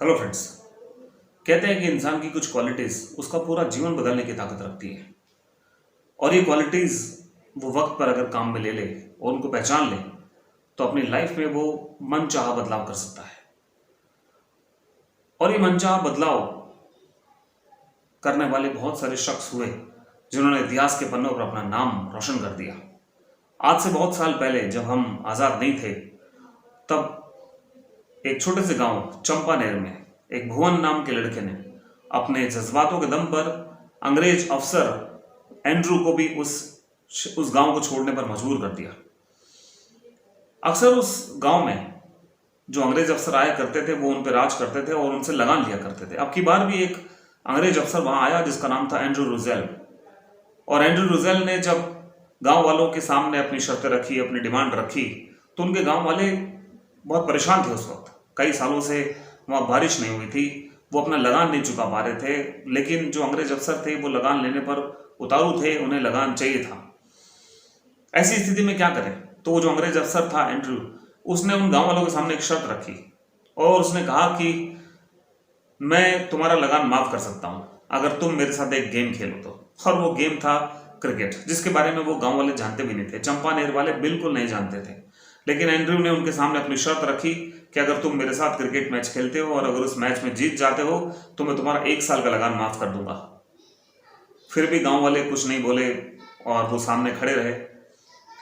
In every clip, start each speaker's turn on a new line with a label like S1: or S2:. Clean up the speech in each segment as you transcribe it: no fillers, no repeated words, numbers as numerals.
S1: Hello friends. कहते हैं कि इंसान की कुछ क्वालिटीज उसका पूरा जीवन बदलने की ताकत रखती है। और ये क्वालिटीज वो वक्त पर अगर काम में ले ले और उनको पहचान ले तो अपनी लाइफ में वो मनचाहा बदलाव कर सकता है। और ये मनचाहा बदलाव करने वाले बहुत सारे शख्स हुए जिन्होंने इतिहास के पन्नों पर अपना नाम रोशन कर दिया। आज से बहुत साल पहले जब हम आज़ाद नहीं थे, तब एक छोटे से गांव चंपानेर में एक भुवन नाम के लड़के ने अपने जज्बातों के दम पर अंग्रेज अफसर एंड्रू को भी उस गांव को छोड़ने पर मजबूर कर दिया। अक्सर उस गांव में जो अंग्रेज अफसर आया करते थे वो उन पर राज करते थे और उनसे लगान लिया करते थे। अब की बार भी एक अंग्रेज अफसर वहां आया जिसका नाम था एंड्रू रुजेल। और एंड्रू रुजेल ने जब गांव वालों के सामने अपनी शर्तें रखी, अपनी डिमांड रखी, तो उनके गांव वाले बहुत परेशान थे। उस वक्त कई सालों से वहाँ बारिश नहीं हुई थी, वो अपना लगान नहीं चुका पा रहे थे, लेकिन जो अंग्रेज अफसर थे वो लगान लेने पर उतारू थे, उन्हें लगान चाहिए था। ऐसी स्थिति में क्या करें? तो वो जो अंग्रेज अफसर था एंड्रू, उसने उन गांव वालों के सामने एक शर्त रखी और उसने कहा कि मैं तुम्हारा लगान माफ कर सकता हूं अगर तुम मेरे साथ एक गेम खेलो तो। और वो गेम था क्रिकेट, जिसके बारे में वो गांव वाले जानते भी नहीं थे, चंपानेर वाले बिल्कुल नहीं जानते थे। लेकिन एंड्रू ने उनके सामने अपनी शर्त रखी कि अगर तुम मेरे साथ क्रिकेट मैच खेलते हो और अगर उस मैच में जीत जाते हो तो मैं तुम्हारा 1 साल का लगान माफ कर दूंगा। फिर भी गांव वाले कुछ नहीं बोले और वो सामने खड़े रहे।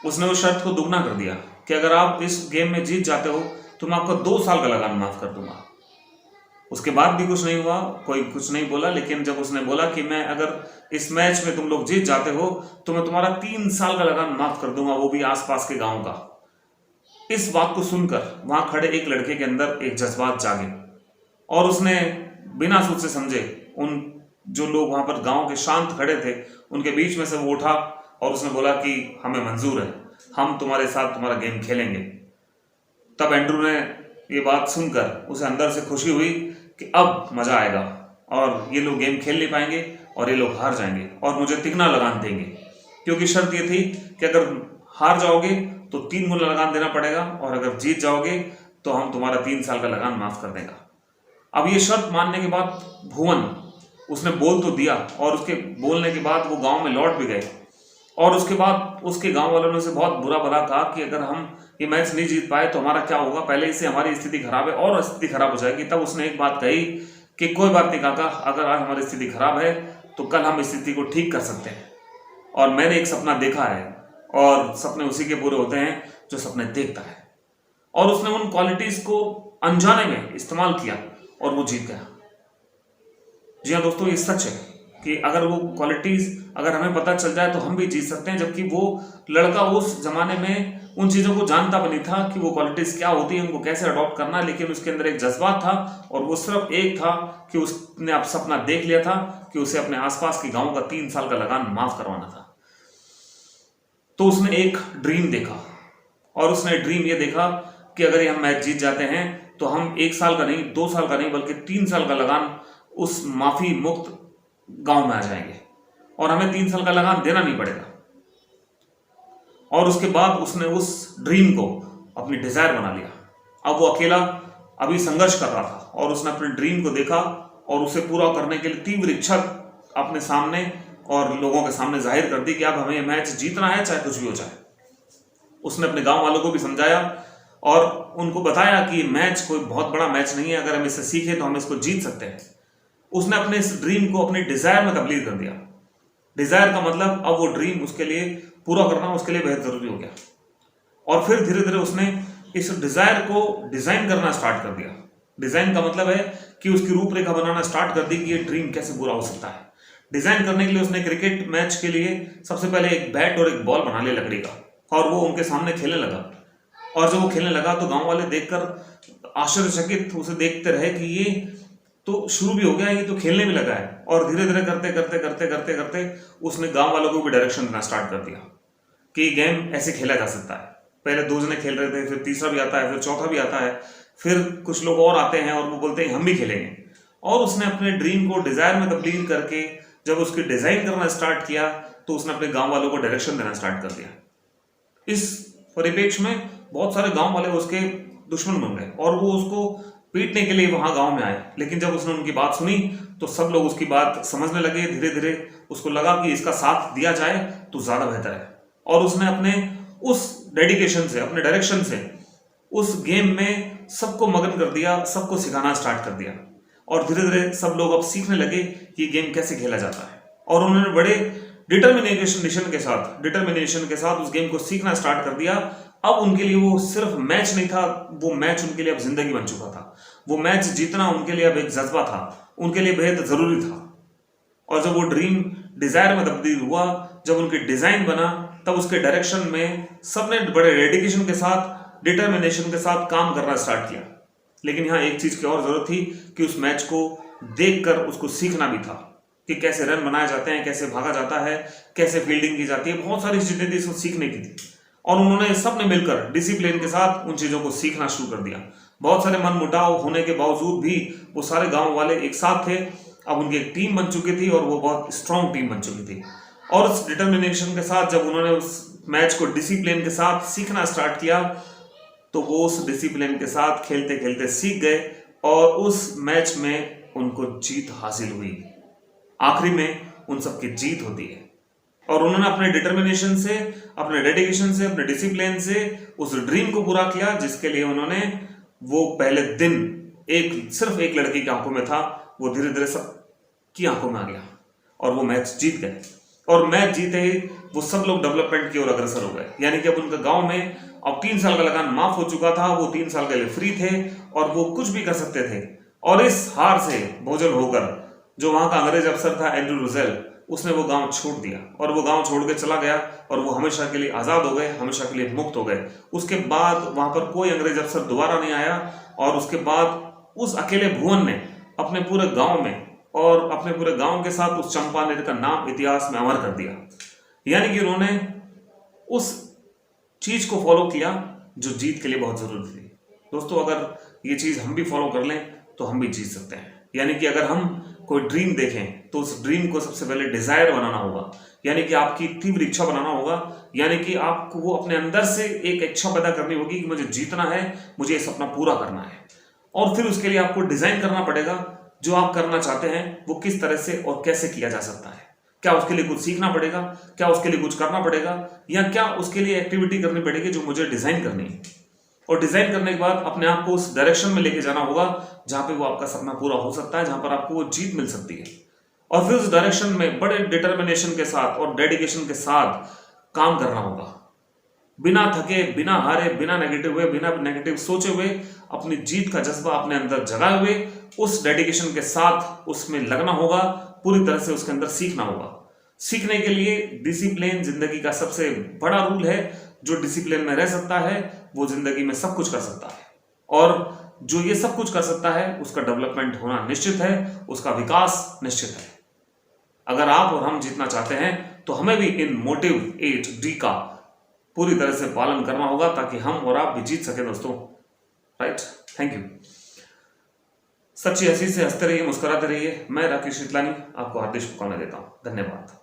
S1: उसने उस शर्त को दुगना कर दिया कि अगर आप इस गेम में जीत जाते हो तो मैं आपका 2 साल का लगान माफ कर दूंगा। उसके बाद भी कुछ नहीं हुआ, कोई कुछ नहीं बोला। लेकिन जब उसने बोला कि मैं अगर इस मैच में तुम लोग जीत जाते हो तो मैं तुम्हारा 3 साल का लगान माफ कर दूंगा, वो भी आसपास के गांव का। इस बात को सुनकर वहां खड़े एक लड़के के अंदर एक जज्बात जागे और उसने बिना सोचे से समझे उन जो लोग वहां पर गांव के शांत खड़े थे उनके बीच में से वो उठा और उसने बोला कि हमें मंजूर है, हम तुम्हारे साथ तुम्हारा गेम खेलेंगे। तब एंड्रू ने ये बात सुनकर उसे अंदर से खुशी हुई कि अब मजा आएगा और ये लोग गेम खेल नहीं पाएंगे और ये लोग हार जाएंगे और मुझे तिगना लगान देंगे, क्योंकि शर्त ये थी कि अगर हार जाओगे तो 3 गुना लगान देना पड़ेगा और अगर जीत जाओगे तो हम तुम्हारा 3 साल का लगान माफ कर देगा। अब ये शर्त मानने के बाद भुवन उसने बोल तो दिया और उसके बोलने के बाद वो गांव में लौट भी गए। और उसके बाद उसके गांव वालों ने उसे बहुत बुरा भला कहा कि अगर हम ये मैच नहीं जीत पाए तो हमारा क्या होगा, पहले ही से हमारी स्थिति खराब है और स्थिति खराब हो जाएगी। तब उसने एक बात कही कि कोई बात नहीं काका, अगर आज हमारी स्थिति खराब है तो कल हम स्थिति को ठीक कर सकते हैं। और मैंने एक सपना देखा है और सपने उसी के पूरे होते हैं जो सपने देखता है। और उसने उन क्वालिटीज को अनजाने में इस्तेमाल किया और वो जीत गया। जी हाँ दोस्तों, ये सच है कि अगर वो क्वालिटीज अगर हमें पता चल जाए तो हम भी जीत सकते हैं। जबकि वो लड़का उस जमाने में उन चीजों को जानता भी नहीं था कि वो क्वालिटीज क्या होती है, उनको कैसे अडॉप्ट करना है। लेकिन उसके अंदर एक जज्बात था और वो सिर्फ एक था कि उसने अब सपना देख लिया था कि उसे अपने आसपास के गांव का 3 साल का लगान माफ करवाना था। तो उसने एक ड्रीम देखा और उसने ड्रीम ये देखा कि अगर ये हम मैच जीत जाते हैं तो हम 1 साल का नहीं, 2 साल का नहीं, बल्कि 3 साल का लगान उस माफी मुक्त गांव में आ जाएंगे और हमें 3 साल का लगान देना नहीं पड़ेगा। और उसके बाद उसने उस ड्रीम को अपनी डिजायर बना लिया। अब वो अकेला अभी संघर्ष कर रहा था और उसने अपने ड्रीम को देखा और उसे पूरा करने के लिए तीव्र इच्छा अपने सामने और लोगों के सामने जाहिर कर दी कि अब हमें मैच जीतना है चाहे कुछ भी हो जाए। उसने अपने गांव वालों को भी समझाया और उनको बताया कि मैच कोई बहुत बड़ा मैच नहीं है, अगर हम इससे सीखें तो हम इसको जीत सकते हैं। उसने अपने इस ड्रीम को अपनी डिजायर में तब्दील कर दिया। डिजायर का मतलब अब वो ड्रीम उसके लिए पूरा करना उसके लिए बेहद जरूरी हो गया। और फिर धीरे धीरे उसने इस डिजायर को डिजाइन करना स्टार्ट कर दिया। डिजाइन का मतलब है कि उसकी रूपरेखा बनाना स्टार्ट कर दी कि ये ड्रीम कैसे पूरा हो सकता है। डिजाइन करने के लिए उसने क्रिकेट मैच के लिए सबसे पहले एक बैट और एक बॉल बना लिया लकड़ी का और वो उनके सामने खेलने लगा। और जब वो खेलने लगा तो गांव वाले देखकर आश्चर्यचकित उसे देखते रहे कि ये तो शुरू भी हो गया, ये तो खेलने भी लगा है। और धीरे धीरे करते करते करते करते करते उसने गांव वालों को भी डायरेक्शन देना स्टार्ट कर दिया कि गेम ऐसे खेला जा सकता है। पहले 2 जने खेल रहे थे, फिर तीसरा भी आता है, फिर चौथा भी आता है, फिर कुछ लोग और आते हैं और वो बोलते हैं हम भी खेलेंगे। और उसने अपने ड्रीम को डिजायर में तब्दील करके जब उसकी डिजाइन करना स्टार्ट किया तो उसने अपने गांव वालों को डायरेक्शन देना स्टार्ट कर दिया। इस परिप्रेक्ष्य में बहुत सारे गांव वाले उसके दुश्मन बन गए और वो उसको पीटने के लिए वहां गांव में आए। लेकिन जब उसने उनकी बात सुनी तो सब लोग उसकी बात समझने लगे। धीरे धीरे उसको लगा कि इसका साथ दिया जाए तो ज्यादा बेहतर है, और उसने अपने उस डेडिकेशन से, अपने डायरेक्शन से उस गेम में सबको मगन कर दिया, सबको सिखाना स्टार्ट कर दिया। और धीरे धीरे सब लोग अब सीखने लगे कि गेम कैसे खेला जाता है, और उन्होंने बड़े डिटर्मिनेशन के साथ उस गेम को सीखना स्टार्ट कर दिया। अब उनके लिए वो सिर्फ मैच नहीं था, वो मैच उनके लिए अब जिंदगी बन चुका था। वो मैच जीतना उनके लिए अब एक जज्बा था, उनके लिए बेहद जरूरी था। और जब वो ड्रीम डिजायर में तब्दील हुआ, जब उनकी डिजाइन बना, तब उसके डायरेक्शन में सबने बड़े डेडिकेशन के साथ, डिटर्मिनेशन के साथ काम करना स्टार्ट किया। लेकिन यहाँ एक चीज की और जरूरत थी कि उस मैच को देखकर उसको सीखना भी था कि कैसे रन बनाए जाते हैं, कैसे भागा जाता है, कैसे फील्डिंग की जाती है। बहुत सारी चीजें थी इसको सीखने की थी, और उन्होंने सबने मिलकर डिसिप्लिन के साथ उन चीजों को सीखना शुरू कर दिया। बहुत सारे मन मुटाव होने के बावजूद भी वो सारे गांव वाले एक साथ थे। अब उनकी एक टीम बन चुकी थी, और वो बहुत स्ट्रांग टीम बन चुकी थी। और उस डिटर्मिनेशन के साथ जब उन्होंने उस मैच को डिसिप्लिन के साथ सीखना स्टार्ट किया, तो वो उस डिसिप्लिन के साथ खेलते खेलते सीख गए, और उस मैच में उनको जीत हासिल हुई। आखिरी में उन सबकी जीत होती है, और उन्होंने अपने डिटर्मिनेशन से, अपने डेडिकेशन से, अपने डिसिप्लिन से उस ड्रीम को पूरा किया जिसके लिए उन्होंने वो पहले दिन सिर्फ एक लड़की की आंखों में था, वो धीरे धीरे सबकी आंखों में आ गया, और वो मैच जीत गए। और मैच जीते ही वो सब लोग डेवलपमेंट की ओर अग्रसर हो गए। यानी कि अब उनका गांव में अब 3 साल का लगान माफ हो चुका था, वो 3 साल के लिए फ्री थे, और वो कुछ भी कर सकते थे। और इस हार से बोझल होकर जो वहां का अंग्रेज अफसर था एंड्रू रोजेल, उसने वो गांव छोड़ दिया, और वो गांव छोड़ के चला गया, और वो हमेशा के लिए आजाद हो गए, हमेशा के लिए मुक्त हो गए। उसके बाद वहां पर कोई अंग्रेज अफसर दोबारा नहीं आया, और उसके बाद उस अकेले भुवन ने अपने पूरे गांव में और अपने पूरे गांव के साथ उस चंपानेर का नाम इतिहास में अमर कर दिया। यानी कि उन्होंने उस चीज को फॉलो किया जो जीत के लिए बहुत जरूरी थी। दोस्तों, अगर ये चीज हम भी फॉलो कर लें तो हम भी जीत सकते हैं। यानी कि अगर हम कोई ड्रीम देखें तो उस ड्रीम को सबसे पहले डिजायर बनाना होगा, यानी कि आपकी तीव्र इच्छा बनाना होगा। यानी कि आपको वो अपने अंदर से एक इच्छा पैदा करनी होगी कि मुझे जीतना है, मुझे ये सपना पूरा करना है। और फिर उसके लिए आपको डिजाइन करना पड़ेगा, जो आप करना चाहते हैं वो किस तरह से और कैसे किया जा सकता है। क्या उसके लिए कुछ सीखना पड़ेगा, क्या उसके लिए कुछ करना पड़ेगा, या क्या उसके लिए एक्टिविटी करनी पड़ेगी जो मुझे डिजाइन करनी है। और डिजाइन करने के बाद अपने आप को उस डायरेक्शन में लेके जाना होगा जहां पे वो आपका सपना पूरा हो सकता है, जहां पर आपको वो जीत मिल सकती है। और फिर उस डायरेक्शन में बड़े डिटर्मिनेशन के साथ और डेडिकेशन के साथ काम करना होगा, बिना थके, बिना हारे, बिना नेगेटिव हुए, बिना नेगेटिव सोचे हुए, अपनी जीत का जज्बा अपने अंदर जगाए हुए उस डेडिकेशन के साथ उसमें लगना होगा, पूरी तरह से उसके अंदर सीखना होगा। सीखने के लिए डिसिप्लिन जिंदगी का सबसे बड़ा रूल है। जो डिसिप्लिन में रह सकता है वो जिंदगी में सब कुछ कर सकता है, और जो ये सब कुछ कर सकता है उसका डेवलपमेंट होना निश्चित है, उसका विकास निश्चित है। अगर आप और हम जीतना चाहते हैं तो हमें भी इन मोटिव 8D का पूरी तरह से पालन करना होगा, ताकि हम और आप भी जीत सके दोस्तों। Right, thank you. सच्ची हंसी से हंसते रहिए, मुस्कुराते रहिए। मैं राकेश शीतलानी आपको हार्दिक शुभकामनाएं देता हूं। धन्यवाद।